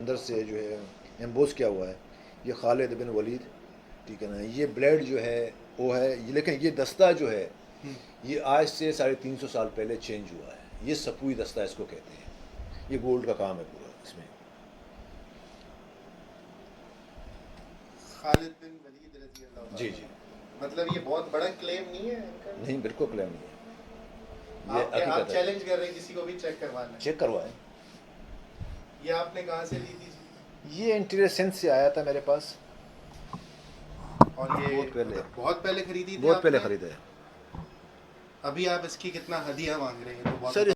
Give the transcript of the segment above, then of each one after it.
अंदर से जो है एम्बोस किया हुआ है। ये खालिद बिन वलीद, ठीक है ना। ये ब्लेड जो है वो है ये, लेकिन ये दस्ता जो है ये आज से 350 साल पहले चेंज हुआ है। ये सपूई दस्ता इसको कहते हैं। ये गोल्ड का काम है पूरा इसमें। खालिद बिन वलीद रजी अल्लाह जी ताला जी। अन्हु। मतलब ये बहुत बड़ा क्लेम नहीं है इनका? नहीं, बिल्कुल क्लेम नहीं है, ये आप हकीकत है। चैलेंज कर रहे हैं किसी को भी चेक करवाना है? चेक करवाएं। ये आपने कहाँ से ली थी जी? ये इंटीरियर सेंस से आया था मेरे पास और ये बहुत पहले। मतलब बहुत पहले खरीदी थी बहुत पहले आपने? ख़रीदा है अभी आप इसकी कितना हदिया मांग रहे हैं तो बहुत सर।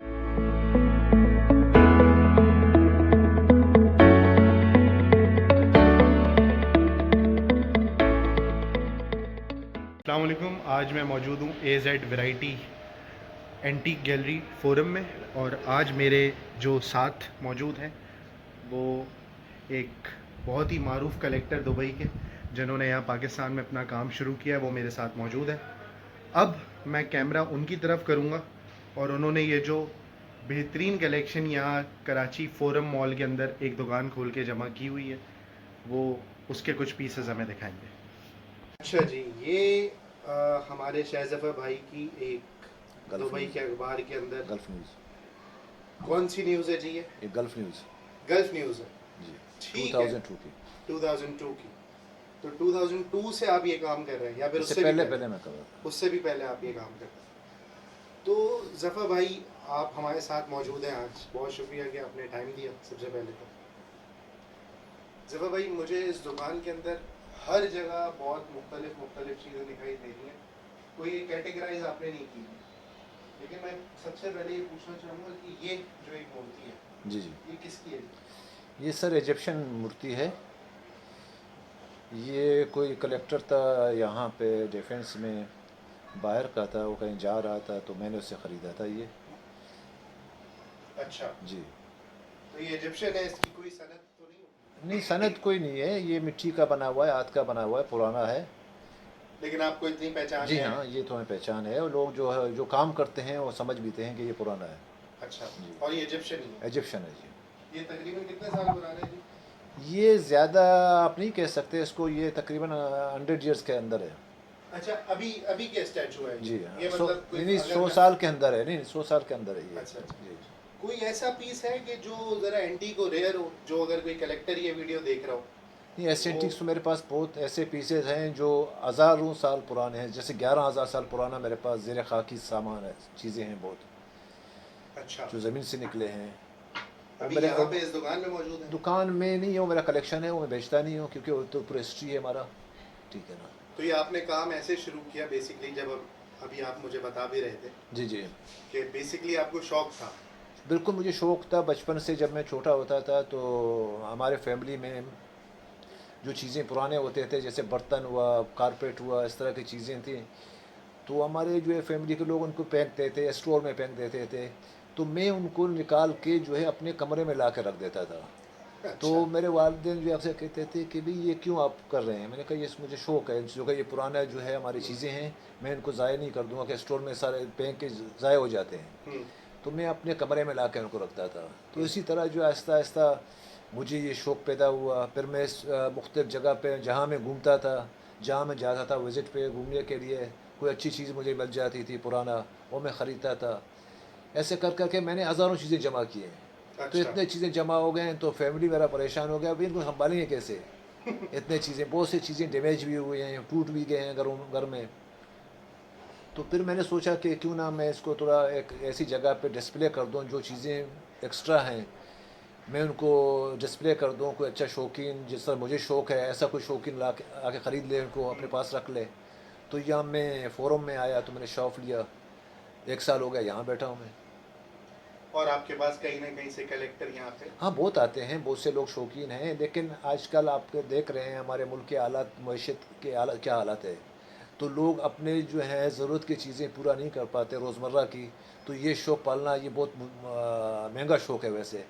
अस्सलाम वालेकुम। आज मैं मौजूद हूँ AZ variety antique gallery forum में, और आज मेरे जो साथ मौजूद हैं वो एक बहुत ही मारूफ कलेक्टर दुबई के, जिन्होंने यहाँ पाकिस्तान में अपना काम शुरू किया, वो मेरे साथ मौजूद है। अब मैं कैमरा उनकी तरफ करूँगा और उन्होंने ये जो बेहतरीन कलेक्शन यहाँ कराची फोरम मॉल के अंदर एक दुकान खोल के जमा की हुई है, वो उसके कुछ पीसेस हमें दिखाएंगे। अच्छा जी, ये हमारे शाहजफर भाई की एक दुबई के अखबार के अंदर गल्फ न्यूज़। कौन सी न्यूज़ है जी? ये गल्फ न्यूज़ गल्फ न्यूज़ है जी। ठीक है। 2002 की। 2002 की। तो 2002 से आप ये काम कर रहे हैं या फिर इससे उससे भी पहले पहले? पहले मैं कर रहा था। उससे भी पहले आप ये काम करते हैं। तो जफ़र भाई, आप हमारे साथ मौजूद हैं आज, बहुत शुक्रिया कि आपने टाइम दिया। सबसे पहले तो जफ़र भाई, मुझे इस दुकान के अंदर हर जगह बहुत मुख्तलिफ चीज़ें दिखाई दे रही हैं, कोई कैटेगराइज आपने नहीं की है। लेकिन मैं सबसे पहले ये पूछना चाहूँगा कि ये जो एक मूर्ति है जी जी। ये किसकी है? ये सर इजिप्शियन मूर्ति है। ये कोई कलेक्टर था यहाँ पे डिफेंस में, बाहर का था, वो कहीं जा रहा था तो मैंने उससे ख़रीदा था ये। अच्छा, जी। तो ये इजिप्शियन है, इसकी कोई सनद तो नहीं होगी? नहीं, सनद कोई नहीं है, ये मिट्टी का बना हुआ है, हाथ का बना हुआ है, पुराना है। लेकिन आपको इतनी पहचान जी है? हाँ, ये तो हमें पहचान है, और लोग जो है जो काम करते हैं वो समझ भी हैं कि ये पुराना है। अच्छा, जी। और ये इजिप्शियन ही है? इजिप्शियन है जी। ये तकरीबन कितने साल पुराना है जी? ये ज़्यादा आप नहीं कह सकते इसको, ये तकरीबन 100 ईयर्स के अंदर है। अच्छा, अभी अभी के स्टैचू है जी हाँ, ये? 100 मतलब कोई नहीं, अगर 100 साल के अंदर है। नहीं, 100 साल के अंदर है ये। अच्छा अच्छा, जी। कोई ऐसा पीस है कि जो ज़रा एंटीक और रेयर हो, जो अगर कोई कलेक्टर ये वीडियो देख रहा हो? नहीं, ऐसे वो एंटीक्स तो मेरे पास बहुत ऐसे पीसेज हैं जो हज़ारों साल पुराने हैं। जैसे 11,000 साल पुराना मेरे पास ज़ेर खाकी सामान है, चीज़ें हैं बहुत, अच्छा, जो ज़मीन से निकले हैं। वो अभी मेरे यहाँ पे इस दुकान में मौजूद है? दुकान में नहीं है, वो मेरा कलेक्शन है, वो मैं बेचता नहीं हूँ क्योंकि वो तो पूरा हिस्ट्री है हमारा, ठीक है ना। तो ये आपने काम ऐसे शुरू किया बेसिकली, जब अभी आप मुझे बता भी रहे थे जी जी। कि बेसिकली आपको शौक था? बिल्कुल, मुझे शौक़ था बचपन से। जब मैं छोटा होता था तो हमारे फैमिली में जो चीज़ें पुराने होते थे, जैसे बर्तन हुआ, कारपेट हुआ, इस तरह की चीज़ें थी, तो हमारे जो है फैमिली के लोग उनको फेंकते थे, स्टोर में फेंक देते थे। तो मैं उनको निकाल के जो है अपने कमरे में ला के रख देता था। तो अच्छा, मेरे वालिदैन जो अक्सर कहते थे कि भाई ये क्यों आप कर रहे हैं? मैंने कहा ये मुझे शौक़ है, जो कि ये पुराना जो है हमारी चीज़ें हैं, मैं इनको ज़ाया नहीं कर दूँगा कि स्टोर में सारे फेंक के ज़ाया हो जाते हैं। तो मैं अपने कमरे में ला के उनको रखता था। तो इसी तरह जो आहिस्ता आहिस्ता मुझे ये शौक़ पैदा हुआ। फिर मैं मुख्तलिफ़ जगह पे जहाँ मैं घूमता था, जहाँ मैं जाता था विज़िट पे घूमने के लिए, कोई अच्छी चीज़ मुझे मिल जाती थी पुराना, वो मैं ख़रीदता था। ऐसे कर कर के मैंने हज़ारों चीज़ें जमा की हैं। तो अच्छा। इतने चीज़ें जमा हो गए हैं तो फैमिली मेरा परेशान हो गया, अभी इनको संभालेंगे कैसे? इतने चीज़ें, बहुत सी चीज़ें डैमेज भी हुई हैं, टूट भी गए हैं घर में। तो फिर मैंने सोचा कि क्यों ना मैं इसको थोड़ा एक ऐसी जगह पे डिस्प्ले कर दूँ, जो चीज़ें एक्स्ट्रा हैं मैं उनको डिस्प्ले कर दूँ। कोई अच्छा शौकीन, जिस तरह मुझे शौक़ है, ऐसा कोई शौकीन ला के आके ख़रीद ले, उनको अपने पास रख ले। तो यहाँ मैं फ़ोरम में आया तो मैंने शॉप लिया। 1 साल हो गया यहाँ बैठा हूँ मैं। और आपके पास कहीं ना कहीं से कलेक्टर यहाँ पे? हाँ, बहुत आते हैं, बहुत से लोग शौकीन हैं, लेकिन आजकल आप देख रहे हैं हमारे मुल्क के हालात, मईशत के हालात क्या हालत है। तो लोग अपने जो है ज़रूरत की चीज़ें पूरा नहीं कर पाते रोज़मर्रा की। तो ये शौक़ पालना ये बहुत महंगा शौक़ है वैसे।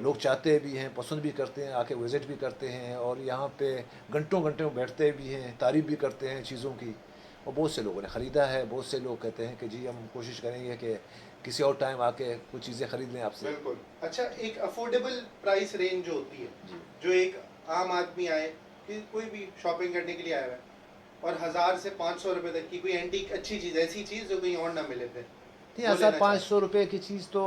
लोग चाहते भी हैं, पसंद भी करते हैं, आके विज़िट भी करते हैं, और यहाँ पे घंटों घंटों बैठते भी हैं, तारीफ़ भी करते हैं चीज़ों की। और बहुत से लोगों ने ख़रीदा है। बहुत से लोग कहते हैं कि जी हम कोशिश करेंगे कि किसी और टाइम आके कुछ चीज़ें खरीद लें आपसे। बिल्कुल। अच्छा, एक अफोर्डेबल प्राइस रेंज जो होती है, जी। जो एक आम आदमी आए कि कोई भी शॉपिंग करने के लिए आया हुआ है और 1000 से 500 रुपए तक की कोई एंटीक अच्छी चीज़, ऐसी चीज़ जो कहीं और ना मिले फिर नहीं, वो लेना चाहे। 1500 रुपये की चीज़ तो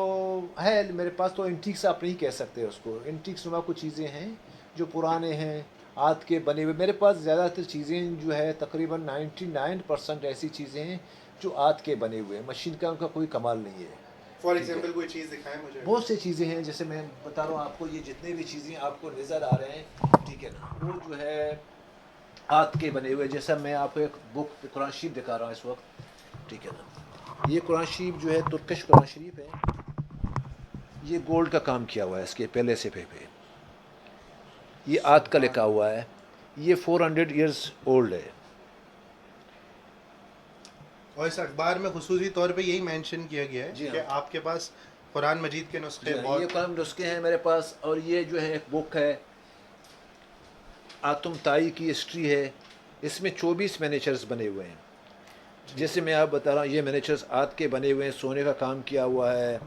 है मेरे पास, तो एंटीक्स आप नहीं कह सकते उसको। एंटीक्स नुमा कुछ चीज़ें हैं जो पुराने हैं, हाथ के बने हुए। मेरे पास ज़्यादातर चीज़ें जो है तकरीबन 99% ऐसी चीज़ें हैं जो हाथ के बने हुए हैं, मशीन का उनका कोई कमाल नहीं है। फॉर ठीक है। एग्जांपल कोई चीज़ दिखाएं मुझे। बहुत सी चीज़ें हैं, जैसे मैं बता रहा हूँ आपको, ये जितने भी चीज़ें आपको नज़र आ रहे हैं, ठीक है ना, वो जो है हाथ के बने हुए। जैसा मैं आपको एक बुक कुरान शरीफ दिखा रहा हूँ इस वक्त, ठीक है ना। ये कुरान शरीफ जो है तुर्किश कुरान शरीफ है। ये गोल्ड का काम किया हुआ है इसके पहले से पे ये हाथ का लिखा हुआ है। ये 400 ईयर्स ओल्ड है। और इस अखबार में खुसूसी तौर पे यही मेंशन किया गया है जी कि हाँ। आपके पास कुरान मजीद के जी नुस्खे हाँ, ये बहुत। कुरान नुस्खे हैं मेरे पास। और ये जो है एक बुक है, आतम ताई की हिस्ट्री है। इसमें 24 मिनिएचर्स बने हुए हैं। जैसे मैं आप बता रहा हूँ, ये मिनिएचर्स हाथ के बने हुए हैं, सोने का काम किया हुआ है,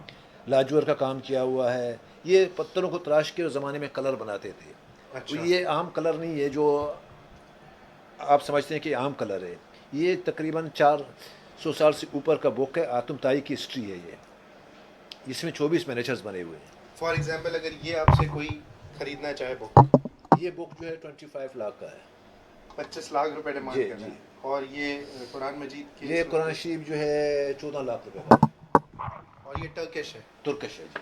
लाजवर का काम किया हुआ है। ये पत्थरों को तराश के उस ज़माने में कलर बनाते थे। अच्छा। तो ये आम कलर नहीं है जो आप समझते हैं कि आम कलर है। ये तकरीबन 400 साल से ऊपर का बुक है, आतम ताई की हिस्ट्री है ये। इसमें 24 मिनिएचर्स बने हुए हैं। फॉर एग्जांपल अगर ये आपसे कोई खरीदना चाहे बुक, ये बुक जो है 25 लाख का है। 25 लाख रुपए जी डिमांड कर रहे जी। हैं। और ये कुरान मजीद के ये इसमें कुरान शरीफ जो है 14 लाख रुपए का है। और ये टर्किश है। तुर्किश है जी।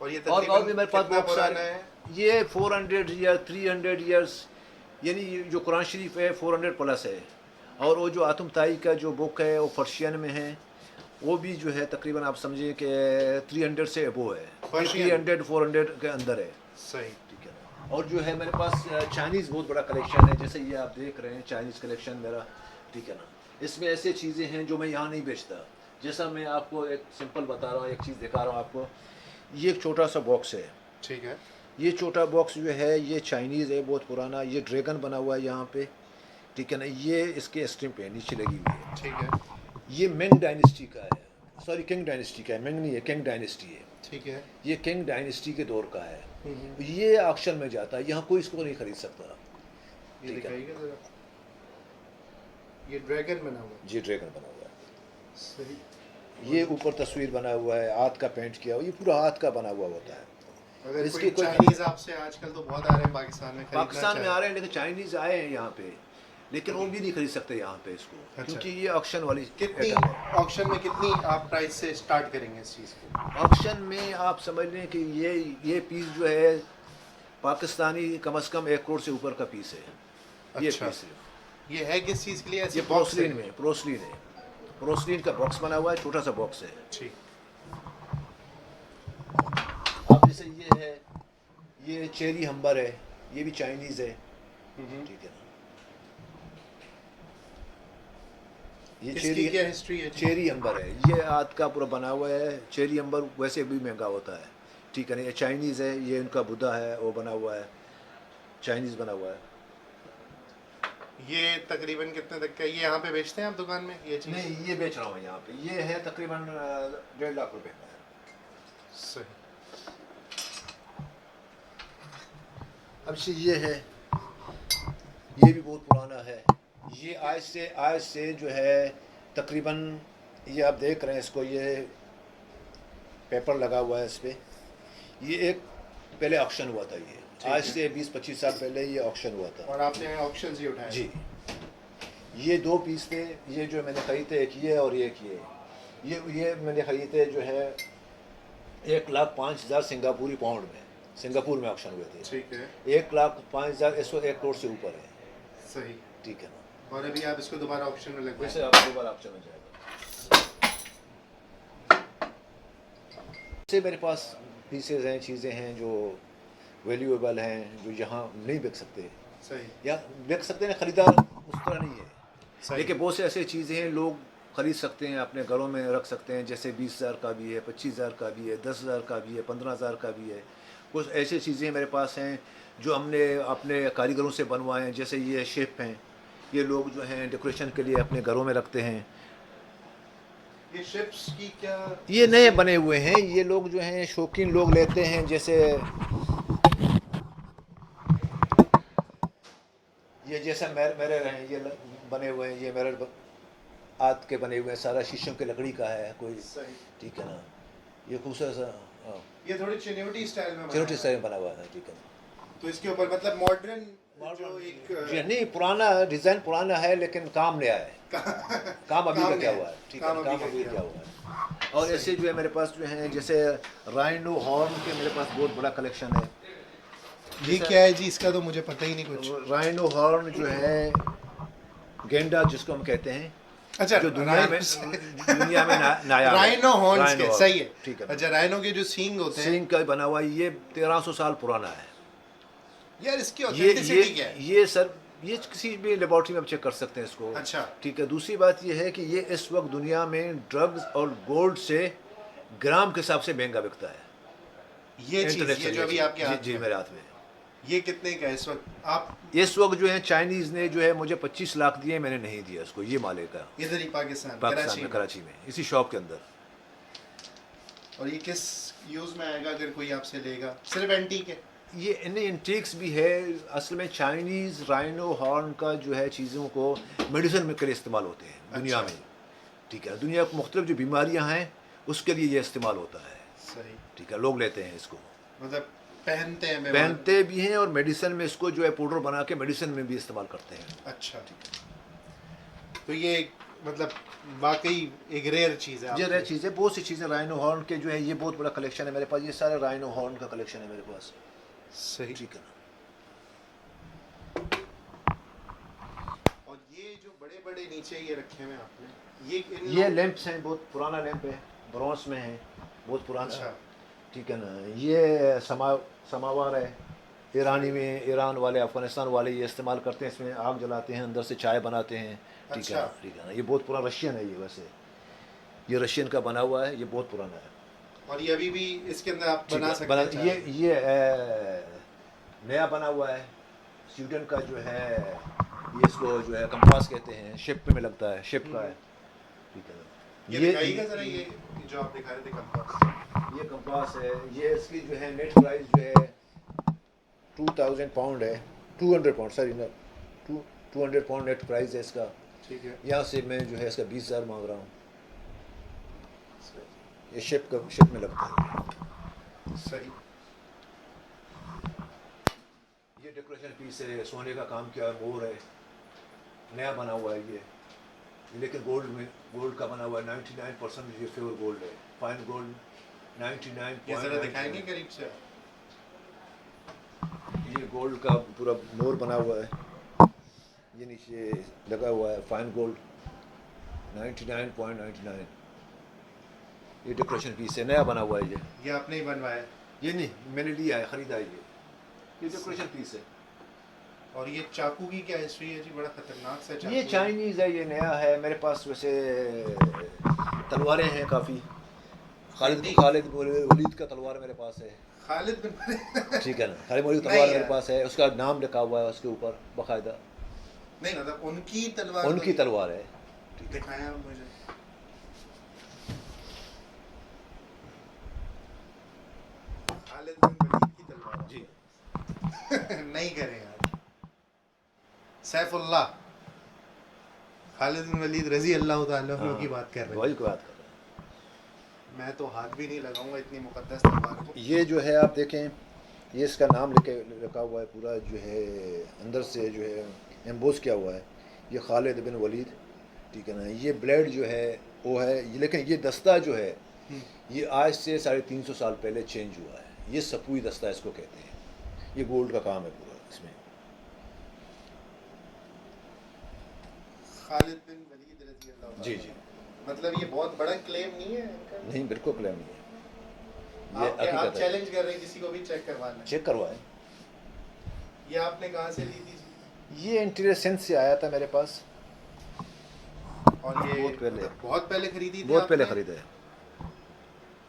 और ये और भी तकरीबन मेरे पास कितना बहुत पुराना सारे। है? ये 400 या 300 ईयर्स, यानी ये जो कुरान शरीफ है 400 प्लस है। और वो जो आतम ताई का जो बुक है वो पर्शियन में है, वो भी जो है तकरीबन आप समझिए कि 300 से अबो है। पर्शियन? 300 400 के अंदर है। सही। ठीक है। और जो है मेरे पास चाइनीज़ बहुत बड़ा कलेक्शन है, जैसे ये आप देख रहे हैं चाइनीज़ कलेक्शन मेरा, ठीक है ना। इसमें ऐसे चीज़ें हैं जो मैं यहाँ नहीं बेचता। जैसा मैं आपको एक सिंपल बता रहा हूँ, एक चीज़ दिखा रहा हूँ आपको। ये एक छोटा सा बॉक्स है। ठीक है। ये छोटा बॉक्स जो है ये चाइनीज़ है, बहुत पुराना। ये ड्रैगन बना हुआ है यहाँ पे, ठीक है ना। ये इसके स्ट्रिप है, नीचे लगी हुई है। ठीक है। ये मिंग डायनेस्टी का है, सॉरी किंग डायनेस्टी का है, मिंग नहीं है, किंग डायनेस्टी है। ठीक है। ये किंग डायनेस्टी के दौर का है। हम्म। ये ऑक्शन में जाता है, यहाँ कोई इसको नहीं खरीद सकता। ये ठीक है। दिखाइएगा जरा। ये ड्रैगन बना हुआ है। जी, ड्रैगन बना हुआ है। सही। ये ऊपर तस्वीर बना हुआ है, हाथ का पेंट किया हुआ, ये पूरा हाथ का बना हुआ होता है। अगर इसकी कोई कोई चाइनीज आपसे आजकल तो बहुत आ रहे हैं पाकिस्तान में, खरीदना पाकिस्तान में चाहे। आ रहे हैं, लेकिन चाइनीज़ आए हैं यहाँ पे, लेकिन वो भी नहीं खरीद सकते यहाँ पे इसको। अच्छा। क्योंकि ये ऑक्शन वाली कितनी आइटम है। ऑक्शन में कितनी आप प्राइस से स्टार्ट करेंगे इस चीज़ को? ऑक्शन में आप समझ लें कि ये पीस जो है पाकिस्तानी कम से कम 1 करोड़ से ऊपर का पीस है। ये अच्छा। पीस है। ये है किस चीज़ के लिए? ऐसी ये बॉक्स है? पोर्सलिन में, पोर्सलिन है। पोर्सलिन का बॉक्स बना हुआ है, छोटा सा बॉक्स है। ठीक। अब जैसे ये है, ये चेरी हम्बर है, ये भी चाइनीज़ है। ठीक है ना। ये इसकी क्या हिस्ट्री है? चेरी अंबर है। ये हाथ का पूरा बना हुआ है। चेरी अंबर वैसे भी महंगा होता है, ठीक है ना। ये चाइनीज़ है, ये उनका बुद्धा है, वो बना हुआ है, चाइनीज़ बना हुआ है। ये तकरीबन कितने तक का? ये यहाँ पे बेचते हैं आप दुकान में ये चीज़? नहीं, ये बेच रहा हूँ यहाँ पे। ये है तकरीबन 1.5 लाख रुपए का है। सही। अब से ये है, ये भी बहुत पुराना है। ये आज से जो है तकरीबन, ये आप देख रहे हैं इसको, ये पेपर लगा हुआ है इस पर। ये एक पहले ऑक्शन हुआ था। ये आज से 20-25 साल पहले ये ऑक्शन हुआ था। और आपने ऑक्शन से उठाया? जी। ये 2 पीस थे, ये जो मैंने खरीदे, एक ये और एक ये मैंने खरीदे जो है 1,05,000 सिंगापुरी पाउंड में। सिंगापुर में ऑक्शन हुए थे। ठीक है। 1,05,000, इसको 1 करोड़ से ऊपर है। सही। ठीक है ना। और अभी आप इसको दोबारा ऑक्शन में लगवाएं? वैसे आप दोबारा ऑक्शन में जाएगा। से मेरे पास पीसेज हैं, चीज़ें हैं जो वैल्यूएबल हैं, जो यहाँ नहीं बिक सकते। सही। या बिक सकते हैं, ख़रीदार उस तरह नहीं है। सही। लेकिन बहुत से ऐसे चीज़ें हैं लोग ख़रीद सकते हैं, अपने घरों में रख सकते हैं। जैसे 20,000 का भी है, 25,000 का भी है, 10,000 का भी है, 15,000 का भी है। कुछ ऐसी चीज़ें मेरे पास हैं जो हमने अपने कारीगरों से बनवाए हैं। जैसे ये शेप हैं, ये लोग जो हैं डेकोरेशन के लिए अपने घरों में रखते हैं। ये शिप्स की क्या? ये नए बने हुए हैं, ये लोग जो हैं शौकीन लोग लेते हैं, जैसे ये जैसा मेरे हैं, ये बने हुए हैं, ये मेरे हाथ के बने हुए हैं, सारा शीशम की लकड़ी का है कोई, सही। ठीक है ना। ये खूबसूरत सा, हाँ, ये थोड़ी चिन्योटी स्टाइल में चिरोटी स्टाइल में बना हुआ है, ठीक है। तो इसके ऊपर मतलब मॉडर्न जो एक जी नहीं, पुराना डिज़ाइन पुराना है लेकिन काम नया है, काम अभी का क्या हुआ है, ठीक है, काम अभी क्या हुआ है। और ऐसे जो है मेरे पास जो है, जैसे राइनो हॉर्न के मेरे पास बहुत बड़ा कलेक्शन है। ये क्या है जी? इसका तो मुझे पता ही नहीं कुछ। राइनो हॉर्न जो है गेंडा जिसको हम कहते हैं, अच्छा, जो दुनिया में नायाब है। राइनो हॉर्न्स राइनो के, हॉर्न, सही है। ठीक है। अच्छा, राइनो के जो सींग होते हैं, सिंह का बना हुआ ये 1300 साल पुराना है। यार इसकी ये ऑथेंटिसिटी क्या है? ये सर, ये किसी भी लेबोरेटरी में आप चेक कर सकते हैं इसको। अच्छा। ठीक है। दूसरी बात ये है कि ये इस वक्त दुनिया में ड्रग्स और गोल्ड से ग्राम के हिसाब से महंगा बिकता है। ये चीज, ये जो अभी आपके हाथ जी में, मेरे हाथ में, ये कितने का है इस वक्त? आप इस वक्त जो है चाइनीज ने जो है मुझे 25 लाख दिए, मैंने नहीं दिया इसको, ये माले का, इधर ही पाकिस्तान पाकिस्तान में, कराची में, इसी शॉप के अंदर। और ये किस यूज में आएगा अगर कोई आपसे लेगा? सिर्फ एंटीक है? ये इन्हें इंटीक्स भी है। असल में चाइनीज़ राइनो हॉर्न का जो है चीज़ों को मेडिसिन में के लिए इस्तेमाल होते हैं दुनिया अच्छा। में, ठीक है। दुनिया को मुख्तलिफ जो बीमारियां हैं उसके लिए ये इस्तेमाल होता है, सही। ठीक है। लोग लेते हैं इसको, मतलब पहनते हैं, पहनते भी हैं, और मेडिसिन में इसको जो है पाउडर बना के मेडिसिन में भी इस्तेमाल करते हैं। अच्छा, तो ये मतलब वाकई एक रेयर चीज़ है। ये रेयर चीज़ है, बहुत सी चीज़ें राइनो हॉर्न के जो है, ये बहुत बड़ा कलेक्शन है मेरे पास, ये सारा राइनो हॉर्न का कलेक्शन है मेरे पास, सही। ठीक है ना। और ये जो बड़े बड़े नीचे ये रखे हुए हैं आपने, ये लैंप्स हैं, बहुत पुराना लैंप है, ब्रॉन्ज में है, बहुत पुराना। अच्छा। ठीक है ना। ये समावार है, ईरानी में, ईरान वाले, अफ़गानिस्तान वाले ये इस्तेमाल करते हैं, इसमें आग जलाते हैं, अंदर से चाय बनाते हैं, ठीक अच्छा। है ना, ठीक है ना। ये बहुत पुराना रशियन है, ये वैसे ये रशियन का बना हुआ है, ये बहुत पुराना है। और ये अभी भी इसके अंदर आप ठीक बना है, सकते हैं? ये नया बना हुआ है, स्वीडन का जो है, ये इसको जो है कंपास कहते हैं, शिप में लगता है, शिप का है, ठीक है ना। ये दिखाइएगा जरा, ये जो आप दिखा रहे थे कंपास। ये कंपास है, ये इसकी जो है नेट प्राइस जो है 2000 पाउंड है, 200 पाउंड, सॉरी ना, 200 पाउंड नेट प्राइस है इसका। ठीक है। यहाँ से मैं जो है इसका 20,000 मांग रहा हूँ। ये शिप में लगता है। सही। ये डेकोरेशन पीस है, सोने का काम किया, मोर है, नया बना हुआ है ये, लेकिन गोल्ड का बना हुआ है, 99% ये प्योर गोल्ड है, फाइन गोल्ड 99। ये जरा दिखाएंगे करीब से? ये गोल्ड का पूरा मोर बना हुआ है, ये नीचे लगा हुआ है, फाइन गोल्ड 99.99। ये डेकोरेशन पीस है, नया बना हुआ है ये आपने ही बनवाया है? ये नहीं, मैंने लिया है, ख़रीदा है ये डेकोरेशन पीस है। और ये चाकू की क्या हिस्ट्री है जी? बड़ा खतरनाक सा चाकू। ये चाइनीज़ है, ये नया है मेरे पास। वैसे तलवारें हैं काफ़ी, खालिद वलीद का तलवार मेरे पास है, खालिद बिन ठीक है ना। खालिद वलीद तलवार मेरे पास है, उसका नाम लिखा हुआ है उसके ऊपर बाकायदा। नहीं मतलब उनकी तलवार? उनकी तलवार है। दिखाया मुझे। खालिद बिन वलीद की तलवार जी। नहीं करें यार। सैफुल्लाह खालिद बिन वलीद रजी अल्लाह ताला अन्हु की बात कर रहे वही हैं। की बात कर रहे हैं। मैं तो हाथ भी नहीं लगाऊंगा इतनी मुकद्दस तलवार को। ये जो है आप देखें, ये इसका नाम लिखा हुआ है पूरा, जो है अंदर से जो है एम्बोस किया हुआ है, ये खालिद बिन वलीद, ठीक है ना। ये ब्लेड जो है वो है, लेकिन ये दस्ता जो है ये आज से 350 साल पहले चेंज हुआ है। ये सपूई दस्ता इसको कहते हैं, ये गोल्ड का काम है पूरा इसमें। खालिद बिन वलीद रजी अल्लाह। जी जी। मतलब ये बहुत बड़ा क्लेम नहीं है इनका? नहीं, बिल्कुल क्लेम नहीं है, ये आप हकीकत है। चैलेंज कर रहे हैं किसी को भी चेक करवाना? चेक करवाएं। ये आपने कहाँ से ली थी जी? ये इंटीरियर सेंस से आया था मेरे पास, और ये बहुत पहले, मतलब बहुत पहले खरीदी थी? बहुत पहले आपने? खरीदा है।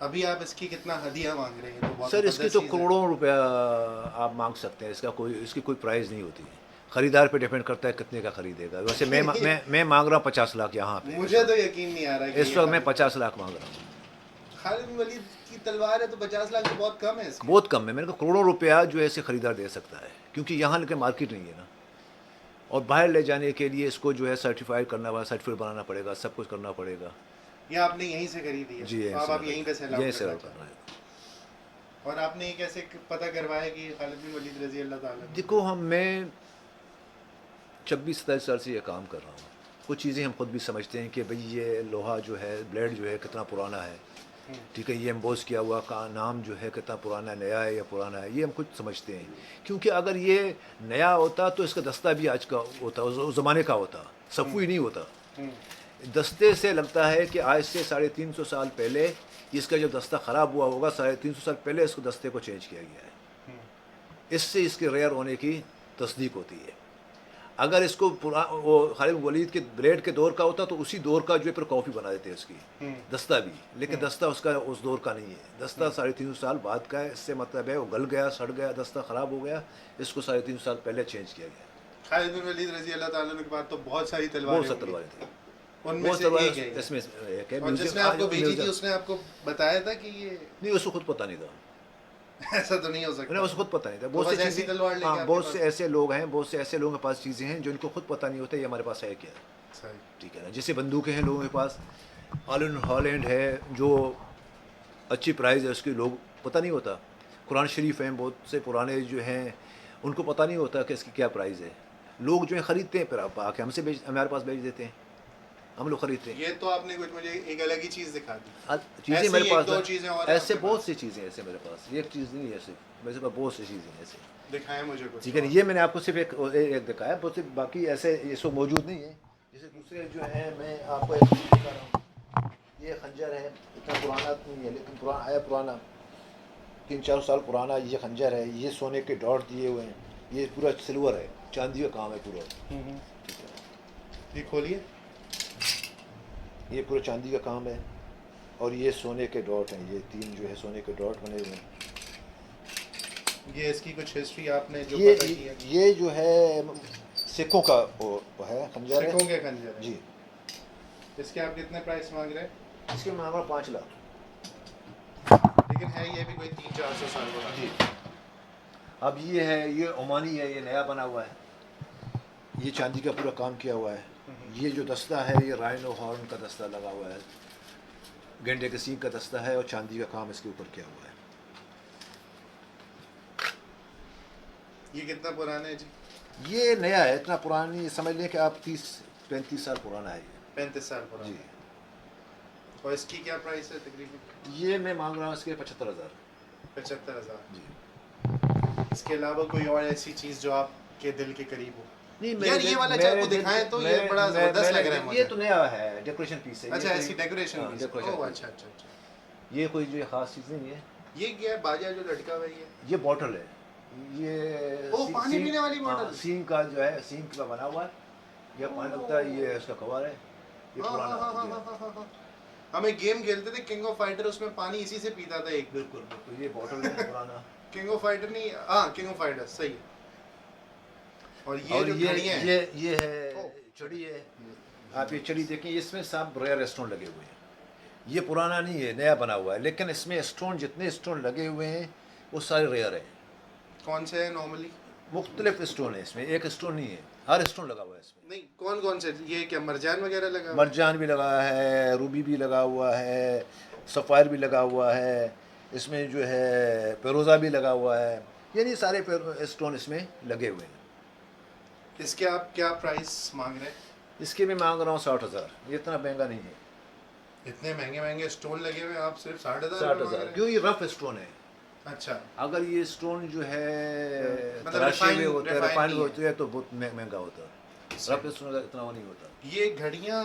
अभी आप इसकी कितना हदिया मांग रहे हैं? तो बहुत सर इसकी मुकद्दस तो चीज़ है। करोड़ों रुपया आप मांग सकते हैं, इसकी कोई प्राइस नहीं होती है। ख़रीदार पे डिपेंड करता है कितने का ख़रीदेगा। वैसे मैं मांग रहा हूँ 50 लाख यहाँ पे। मुझे तो यकीन नहीं आ रहा कि इस वक्त मैं 50 लाख मांग रहा हूँ। खालिद बिन वलीद की तलवार है तो 50 लाख तो बहुत कम है इसमें। बहुत कम है। मेरे को करोड़ों रुपया जो है इसे ख़रीदार दे सकता है, क्योंकि यहाँ लेकिन मार्केट नहीं है ना। और बाहर ले जाने के लिए इसको जो है सर्टिफाइड करना पड़ेगा, सर्टिफिकेट बनाना पड़ेगा, सब कुछ करना पड़ेगा। ये आपने यहीं से खरीदी है? जी तो अब आप यहीं पे सेल यहीं आउट से करना करना है। चाहते हैं। और आपने ये कैसे पता करवाया कि खालिद बिन वलीद रजी अल्लाह ताला? देखो मैं 26-27 साल से ये काम कर रहा हूँ। कुछ चीज़ें हम खुद भी समझते हैं कि भाई ये लोहा जो है, ब्लेड जो है कितना पुराना है, ठीक है, ये एम्बोस किया हुआ का नाम जो है कितना पुराना, नया है या पुराना है, ये हम खुद समझते हैं। क्योंकि अगर ये नया होता तो इसका दस्ता भी आज का होता, उस ज़माने का होता, सफ़ुई नहीं होता। दस्ते से लगता है कि आज से 350 साल पहले इसका जब दस्ता ख़राब हुआ होगा, 350 साल पहले इसको दस्ते को चेंज किया गया है। इससे इसके रेयर होने की तस्दीक होती है। अगर इसको वो खालिद बिन वलीद के ब्लेड के दौर का होता तो उसी दौर का जो है फिर कॉफ़ी बना देते उसकी, दस्ता भी। लेकिन दस्ता उसका उस दौर का नहीं है, दस्ता 350 साल बाद का है। इससे मतलब है वो गल गया, सड़ गया, दस्ता ख़राब हो गया, इसको 350 साल पहले चेंज किया गया। खालिद बिन वलीद रजी अल्लाह ताला के बाद तो बहुत सारी तलवारें, बहुत सारी तलवारें थी, उनमें बहुत से एक है तलवार ये। इसमें एक है। और जिसने आपको भेजी थी उसने आपको बताया था कि ये नहीं, उसको खुद पता नहीं था। ऐसा तो नहीं हो सकता। मैंने उसको खुद पता नहीं था। तो बहुत बस सी ऐसी चीज़ें, तलवार लेके हाँ, आपके बहुत पास- से ऐसे लोग हैं, बहुत से ऐसे लोगों के पास चीज़ें हैं जो इनको खुद पता नहीं होता ये हमारे पास है क्या, सही। ठीक है ना। जैसे बंदूकें हैं लोगों के पास, हॉलैंड है जो अच्छी प्राइस है उसकी, लोग पता नहीं होता। कुरान शरीफ हैं, बहुत से पुराने जो हैं उनको पता नहीं होता कि इसकी क्या प्राइस है। लोग जो है ख़रीदते हैं, फिर आप आके हमसे हमारे पास बेच देते हैं, हम लोग ख़रीदते हैं। ये तो आपने कुछ मुझे एक अलग ही चीज़ दिखा दी। चीज़ें ऐसी मेरे एक पास दो चीज़ें और हैं ऐसे आपके बहुत पास? सी चीज़ें ऐसे मेरे पास, एक चीज़ नहीं है सिर्फ मेरे पास, बहुत सी चीज़ें हैं ऐसे, दिखाएं मुझे कुछ। ठीक है ना। ये मैंने आपको सिर्फ एक दिखाया, बहुत से बाकी ऐसे ये सब मौजूद नहीं है। जैसे दूसरे जो हैं मैं आपको एक चीज़ दिखा रहा हूँ। ये खंजर है, इतना पुराना नहीं है लेकिन पुराना है, पुराना 3-4 साल पुराना ये खंजर है। ये सोने के डॉट दिए हुए हैं, ये पूरा सिल्वर है, चांदी का काम है पूरा, ठीक है। ये खोलिए। ये पूरा चांदी का काम है और ये सोने के डॉट हैं, ये 3 जो है सोने के डॉट बने हुए हैं। ये इसकी कुछ हिस्ट्री आपने जो ये पता की है? ये जो है सिक्कों का वो है, खंजर है सिक्कों के खंजर है। जी। इसके आप कितने प्राइस मांग रहे हैं? इसके मैं मांग रहा 5 लाख। लेकिन है ये भी कोई 300-400 साल पुराना। जी। अब ये है, ये ओमानी है, ये नया बना हुआ है, ये चांदी का पूरा काम किया हुआ है। ये जो दस्ता है ये राइनो हॉर्न का दस्ता लगा हुआ है, गेंडे के सींग का दस्ता है और चांदी का काम इसके ऊपर किया हुआ है। ये कितना पुराना है जी? ये नया है, इतना पुराना नहीं, समझ लें कि आप 30-35 साल पुराना है ये। 35 साल पुराना। जी। और इसकी क्या प्राइस है तकरीबन? ये मैं मांग रहा हूँ इसके 75,000। 75,000। जी। इसके अलावा कोई और ऐसी चीज़ जो आपके दिल के करीब हो? नहीं, यार ये वाला चाकू दिखाएं तो ये बड़ा ज़बरदस्त लग रहा है मुझे। ये तो नया है, डेकोरेशन पीस है। अच्छा, ये ऐसी कोई- डेकोरेशन हाँ, पीस। डेकोरेशन ओह, पीस। अच्छा अच्छा अच्छा। ये कोई जो खास चीज़ नहीं है। ये क्या है बाजा जो लटका हुआ है ये? ये बॉटल है, ये ओह, पानी पीने वाली बॉटल। सींग का जो है, सींग का बना हुआ है, ये पानी लगता है, ये इसका कवर है, ये हाँ, पुराना हाँ, हाँ, है। हाँ, हाँ, हाँ। हम एक गेम खेलते थे किंग ऑफ फाइटर, उसमें पानी इसी से पीता था एक। बिल्कुल बिल्कुल, ये बॉटल है पुराना। किंग ऑफ फाइटर नहीं, हाँ किंग ऑफ फाइटर सही है। और ये और जो घड़ियाँ हैं, ये है चड़ी है। आप ये चड़ी देखें, इसमें सब रेयर स्टोन लगे हुए हैं। ये पुराना नहीं है, नया बना हुआ है, लेकिन इसमें स्टोन, जितने स्टोन लगे हुए हैं वो सारे रेयर हैं। कौन से है नॉर्मली? मुख्तलिफ स्टोन है इसमें, एक स्टोन नहीं है, हर स्टोन लगा हुआ है इसमें। नहीं, कौन कौन से? ये क्या मरजान वगैरह लगा हुआ है? मरजान भी लगा है, रूबी भी लगा हुआ है, सफ़ायर भी लगा हुआ है, इसमें जो है पेरोज़ा भी लगा हुआ है, यानी सारे स्टोन इसमें लगे हुए हैं। इसके आप क्या प्राइस मांग रहे हैं? इसके मैं मांग रहा हूँ 60,000। ये इतना महंगा नहीं है। इतने महंगे महंगे स्टोन लगे हुए हैं, आप सिर्फ 60,000 मांग 60,000 रहे हैं? क्यों? ये रफ स्टोन है। अच्छा, अगर ये स्टोन जो है मतलब तराशे हुए refined- होते हैं, refined रिफाइंड नहीं है। होते हैं तो बहुत महंगा होता है। रफ स्टोन का इतना वो नहीं होता। ये घड़ियाँ,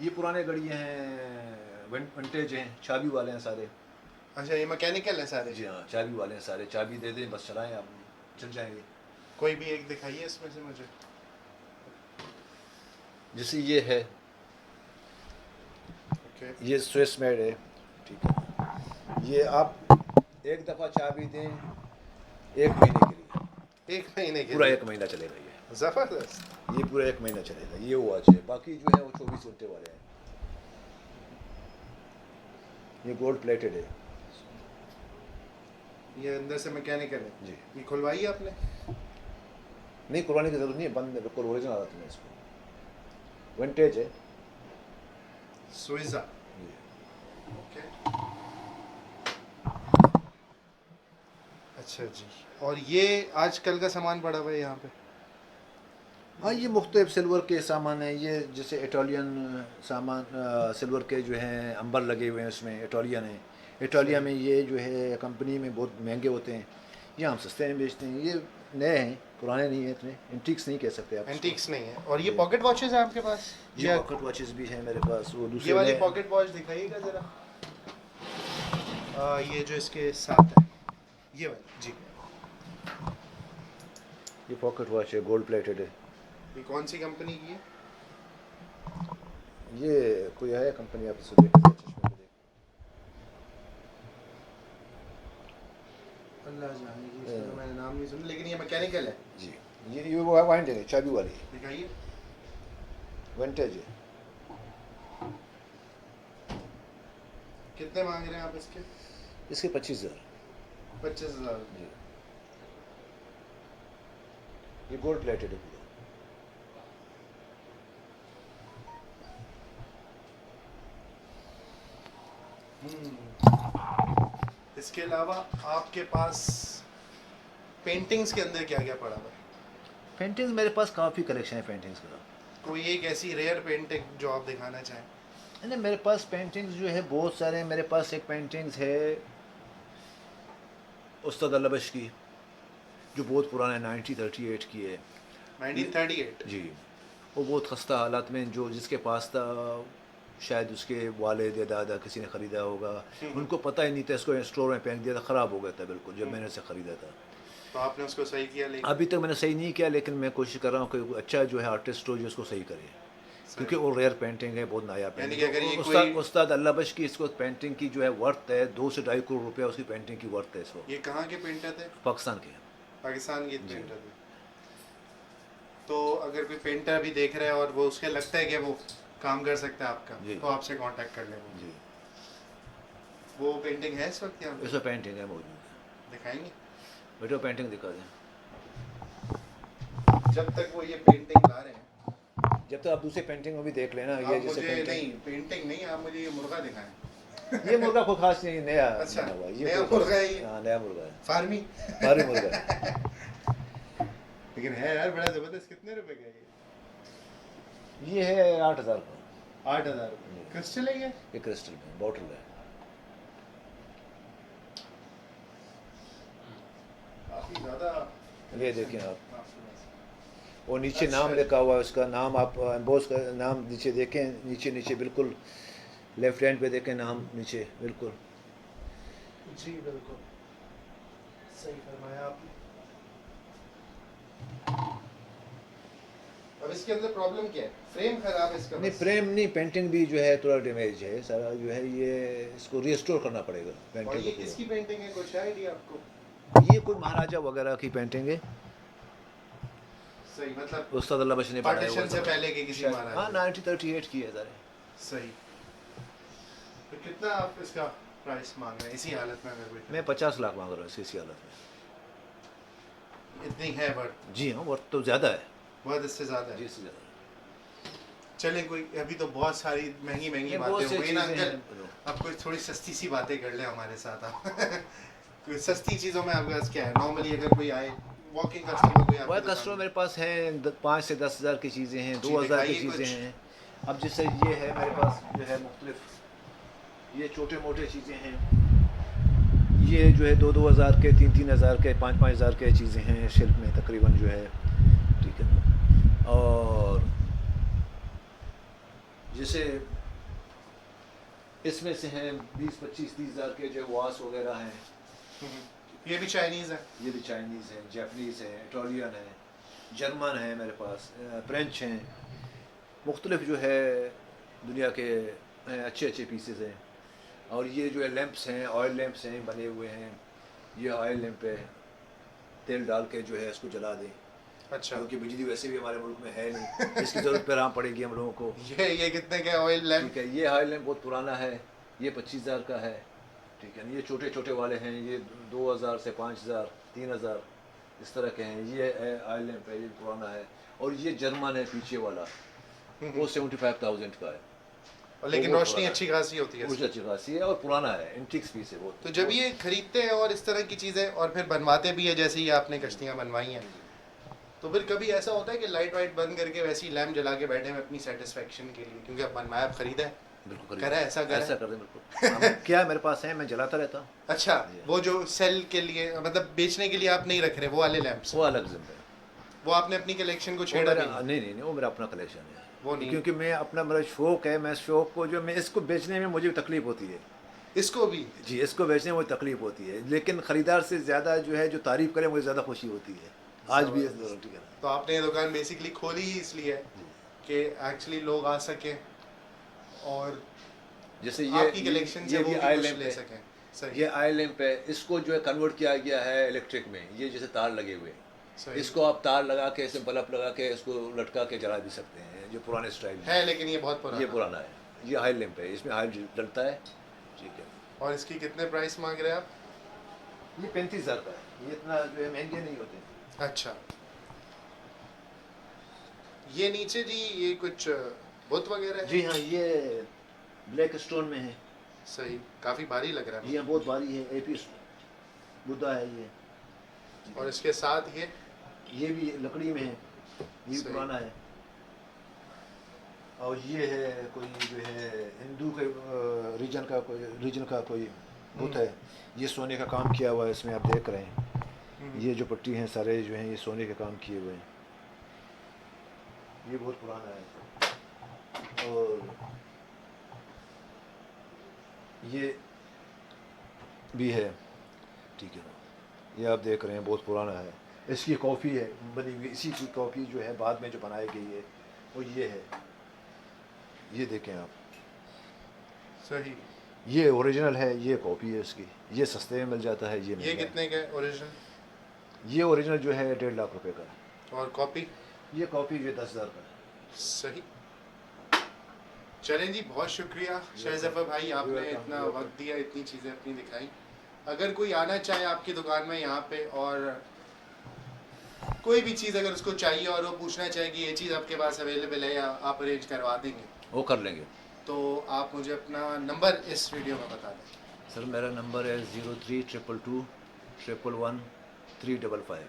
ये पुराने घड़ियाँ हैं, विंटेज हैं, चाबी वाले हैं सारे। अच्छा ये मैकेनिकल है सारे? जी हाँ, चाबी वाले हैं सारे, चाबी दे दें बस चलाएं, आप चल जाएंगे। कोई भी एक दिखाइए इसमें से मुझे। जैसे ये है, ओके। ये स्विस मेड है, ठीक है। ये आप एक दफ़ा चाबी दें 1 महीने के लिए, 1 महीने के पूरा लिए? 1 महीना चलेगा ये। जबरदस्त। ये पूरा 1 महीना चलेगा ये वॉच है। बाकी जो है वो 24 घंटे वाले हैं। ये गोल्ड प्लेटेड है ये अंदर से मैकेनिकल है जी। ये खुलवाई आपने? नहीं, खुलवाने की जरूरत नहीं है, बंद है बिल्कुल, ओरिजिनल आदत में इसको, विंटेज है सुइजा। जी। ओके। अच्छा जी। और ये आजकल का सामान पड़ा हुआ है यहाँ पे? हाँ, ये मुख्तलिफ सिल्वर के सामान है। ये जैसे इटालियन सामान, सिल्वर के जो हैं अंबर लगे हुए हैं उसमें, इटालियन है। इटालिया में ये जो है कंपनी में बहुत महंगे होते हैं, ये हम सस्ते में बेचते हैं। ये नए हैं, पुराने नहीं हैं इतने, एंटीक्स नहीं कह सकते आप इसको। एंटीक्स नहीं है। और ये पॉकेट वॉचेस है आपके पास? ये पॉकेट वॉचेस भी हैं मेरे पास। वो ये दूसरे वाली नए- पॉकेट वॉच दिखाइएगा जरा। ये जो इसके साथ है ये वाली जी। ये पॉकेट वॉच है, गोल्ड प्लेटेड है। ये कौन सी कंपनी की है? ये कोई है कंपनी, आप इसको देख लीजिए, चश्मे पे देख। अल्लाह जाने की, इसका तो मैंने नाम नहीं सुना, लेकिन ये मैकेनिकल है जी। ये वो वाइंड है, चाबी वाली है, दिखाइए। विंटेज है। कितने मांग रहे हैं आप इसके? इसके 25,000 25,000। जी। ये गोल्ड प्लेटेड है पूरा। इसके अलावा आपके पास पेंटिंग्स के अंदर क्या क्या पड़ा हुआ है? पेंटिंग्स मेरे पास काफ़ी कलेक्शन है पेंटिंग्स का। कोई एक ऐसी रेयर पेंटिंग जो आप दिखाना चाहें? नहीं, मेरे पास पेंटिंग्स जो है बहुत सारे हैं। मेरे पास एक पेंटिंग्स है उस्ताद अल्लाबश की, जो बहुत पुराना है, 1938 की है 1938। जी। वो बहुत खस्ता हालात में, जो जिसके पास था शायद उसके वालिद या दादा किसी ने ख़रीदा होगा, उनको पता ही नहीं था, इसको स्टोर में फेंक दिया था, ख़राब हो गया था बिल्कुल जब मैंने इसे ख़रीदा था। तो आपने उसको सही किया? लेकिन अभी तक मैंने सही नहीं किया, लेकिन मैं कोशिश कर रहा हूँ कि अच्छा जो है आर्टिस्ट हो जो इसको सही करे, क्योंकि वो रेयर पेंटिंग है, बहुत नायाब यानी पेंटिंग। कि अगर ये उस्ताद कोई उस्ताद अल्लाबश की इसको पेंटिंग की जो है वर्थ है 2 से 2.5 करोड़ रुपया, उसकी पेंटिंग की वर्थ है इसको। ये कहाँ के पेंटर थे? पाकिस्तान के। पाकिस्तान के पेंटर थे। तो अगर कोई पेंटर अभी देख रहा है और वो उसके लगता है कि वो काम कर सकता है आपका, जी। तो आपसे कांटेक्ट कर लेंगे। जी, वो पेंटिंग है इस वक्त यहाँ पे? इसमें पेंटिंग है मौजूद है। दिखाएंगे? बेटो पेंटिंग दिखा दें। जब तक वो ये पेंटिंग ला रहे हैं, जब तक आप दूसरी पेंटिंग में भी देख लेना, आप ये जैसे मुझे पेंटिंग, नहीं पेंटिंग नहीं, आप मुझे ये मुर्गा दिखाएं। ये मुर्गा कोई खास नहीं, नया अच्छा, बना हुआ है। नया कोई मुर्गा खास- है ये? हाँ, नया मुर्गा है, फार्मी। भारी मुर्गा है। लेकिन है यार बड़ा जबरदस्त। कितने रुपए का है ये है 8,000 का। ये? 8,000 रुपये। क्रिस्टल है ये? ये क्रिस्टल में बॉटल है। काफी ज्यादा। ये देखिए आप, और नीचे अच्छा। नाम लिखा हुआ है उसका, नाम आप एम्बोस का नाम नीचे देखें, नीचे नीचे बिल्कुल लेफ्ट हैंड पे देखें, नाम नीचे बिल्कुल। जी बिल्कुल सही फरमाया आपने। अब इसके अंदर प्रॉब्लम क्या है? फ्रेम खराब है इसका? नहीं, बस? फ्रेम नहीं, पेंटिंग भी जो है थोड़ा डैमेज है सारा जो है, ये इसको रिस्टोर करना पड़ेगा और पेंटिंग ये को किसकी पेंटिंग है, कुछ आइडिया आपको? पूरा। ये कोई महाराजा वगैरह की पेंटिंग है, सही, मतलब उस्ताद अल्लाबश ने बनाया पार्टीशन हुआ से था। पहले के किसी शायद- महाराजा? हाँ, 1938 की है सारे। सही। तो कितना आप इसका प्राइस मांग रहे हैं इसी हालत में? अगर कोई मैं 50 लाख मांग रहा हूँ इसी हालत में। इतनी है वर्थ? जी हाँ, वर्थ तो ज़्यादा है। बहुत इससे ज्यादा जी, है। इससे ज़्यादा। चलें, कोई अभी तो बहुत सारी महंगी महंगी ये बहुत बातें सी हो गई ना चीज़ें अंकल। हैं। आप कोई थोड़ी सस्ती सी बातें कर ले हमारे साथ आप। कोई सस्ती चीज़ों में आपके पास क्या है? नॉर्मली अगर कोई आए वॉकिंग कस्टमर, कोई वह आपकी कस्टमर दुकान मेरे पास है 5 से 10,000 की चीज़ें हैं, जी, 2,000 की दिखाइए चीज़ें कुछ। हैं। अब जैसे ये है मेरे पास जो है मुख्तलिफ, ये छोटे मोटे चीज़ें हैं। ये जो है 2,000 के, 3,000 के, 5,000 के चीज़ें हैं शिल्प में तकरीबन जो है, ठीक है ना। और जैसे इसमें से हैं 20-25-30,000 के जो वास वगैरह हैं। ये भी चाइनीज़ है? ये भी चाइनीज़ है, जापनीज़ है, इटालियन है, जर्मन है मेरे पास, फ्रेंच हैं, मुख्तलिफ जो है दुनिया के अच्छे अच्छे पीसेस हैं। और ये जो है लैंप्स हैं, ऑयल लैंप्स हैं बने हुए हैं। ये ऑयल लैंप है, तेल डाल के जो है इसको जला दें, अच्छा, क्योंकि बिजली वैसे भी हमारे मुल्क में है नहीं, इसकी ज़रूरत पर आम पड़ेगी हम लोगों को। ये कितने का ऑयल लैम्प? ठीक है, ये ऑयल लैम्प बहुत पुराना है, ये 25,000 का है। ठीक है, ये छोटे छोटे वाले हैं, ये 2,000 से 5,000 3,000 इस तरह के हैं। ये ऑयल लैम्प है, ये पुराना है। और ये जर्मन है पीछे वाला, वो 75,000 का है। और लेकिन वो रोशनी पुराना अच्छी खासी होती है कुछ इसकी। अच्छी खासी है और पुराना है, एंटीक पीस है वो। तो जब ये खरीदते हैं और इस तरह की चीज़ें और फिर बनवाते भी है, जैसे ही आपने कश्तियाँ बनवाई हैं, तो फिर कभी ऐसा होता है कि लाइट वाइट बंद करके वैसे ही लैम्प जला के बैठे हैं अपनी सेटिस्फेक्शन के लिए, क्योंकि अब बनवाया, अब खरीदा है, बिल्कुल करा है, ऐसा करा है? ऐसा कर दें बिल्कुल। क्या मेरे पास है, मैं जलाता रहता हूँ। अच्छा, वो जो सेल के लिए मतलब बेचने के लिए आप नहीं रख रहे वो वाले लैंप्स, वो अलग जिम्मे है। वो आपने अपनी कलेक्शन को वो छेड़ा मेरा नहीं? नहीं, वो मेरा अपना कलेक्शन है। वो नहीं। क्योंकि मैं अपना मेरा शौक है, मैं शौक को जो मैं इसको बेचने में मुझे तकलीफ होती है। इसको भी? जी, इसको बेचने में मुझे तकलीफ होती है, लेकिन ख़रीदार से ज़्यादा जो है जो तारीफ़ करे मुझे ज़्यादा खुशी होती है। आज भी इस दौरान, ठीक है ना। तो आपने ये दुकान बेसिकली खोली ही इसलिए है कि एक्चुअली लोग आ सकें और जैसे आपकी कलेक्शन से वो भी ऑयल कुछ लैम्प ले है, सकें। सही, ये ऑयल लैम्प है, इसको जो है कन्वर्ट किया गया है इलेक्ट्रिक में। ये जैसे तार लगे हुए हैं, सही इसको आप तार लगा के, ऐसे बल्ब लगा के इसको लटका के जला भी सकते हैं, जो पुराने स्टाइल में है, लेकिन ये बहुत पुराना ये पुराना है। ये ऑयल लैम्प है, इसमें ऑयल डलता है। ठीक है, और इसकी कितने प्राइस मांग रहे हैं आप? ये 35,000 का है, ये इतना जो है महंगे नहीं होते। अच्छा, ये नीचे जी ये कुछ बुत वगैरह है? जी हाँ, ये ब्लैक स्टोन में है। सही, काफ़ी भारी लग रहा है। ये बहुत भारी है, एपी बुद्धा है ये। और इसके साथ ये भी लकड़ी में है, ये भी सही। पुराना है। और ये है कोई जो है हिंदू के रीजन का कोई बुत है। ये सोने का काम किया हुआ है, इसमें आप देख रहे हैं। ये जो पट्टी हैं सारे जो हैं ये सोने के काम किए हुए हैं। ये बहुत पुराना है। और ये भी है, ठीक है, ये आप देख रहे हैं बहुत पुराना है। इसकी कॉपी है बनी हुई, इसी की कॉपी जो है बाद में जो बनाई गई है वो ये है। ये देखें आप, सही। ये ओरिजिनल है, ये कॉपी है इसकी। ये सस्ते में मिल जाता है, ये ये महंगा है। कितने का है ओरिजिनल? ये ओरिजिनल जो है 1.5 लाख रुपए का है। और कॉपी? ये कॉपी जो 10,000 का है। सही। चलें जी, बहुत शुक्रिया शाहज़फ़र भाई, आपने इतना वक्त दिया, इतनी चीज़ें अपनी दिखाई। अगर कोई आना चाहे आपकी दुकान में यहाँ पे और कोई भी चीज़ अगर उसको चाहिए और वो पूछना चाहे कि ये चीज़ आपके पास अवेलेबल है या आप अरेंज करवा देंगे, वो कर लेंगे। तो आप मुझे अपना नंबर इस वीडियो में बता दें। सर मेरा नंबर है 0322 111 355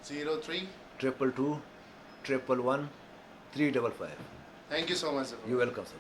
03 222 111 355। Thank you so much. You welcome sir.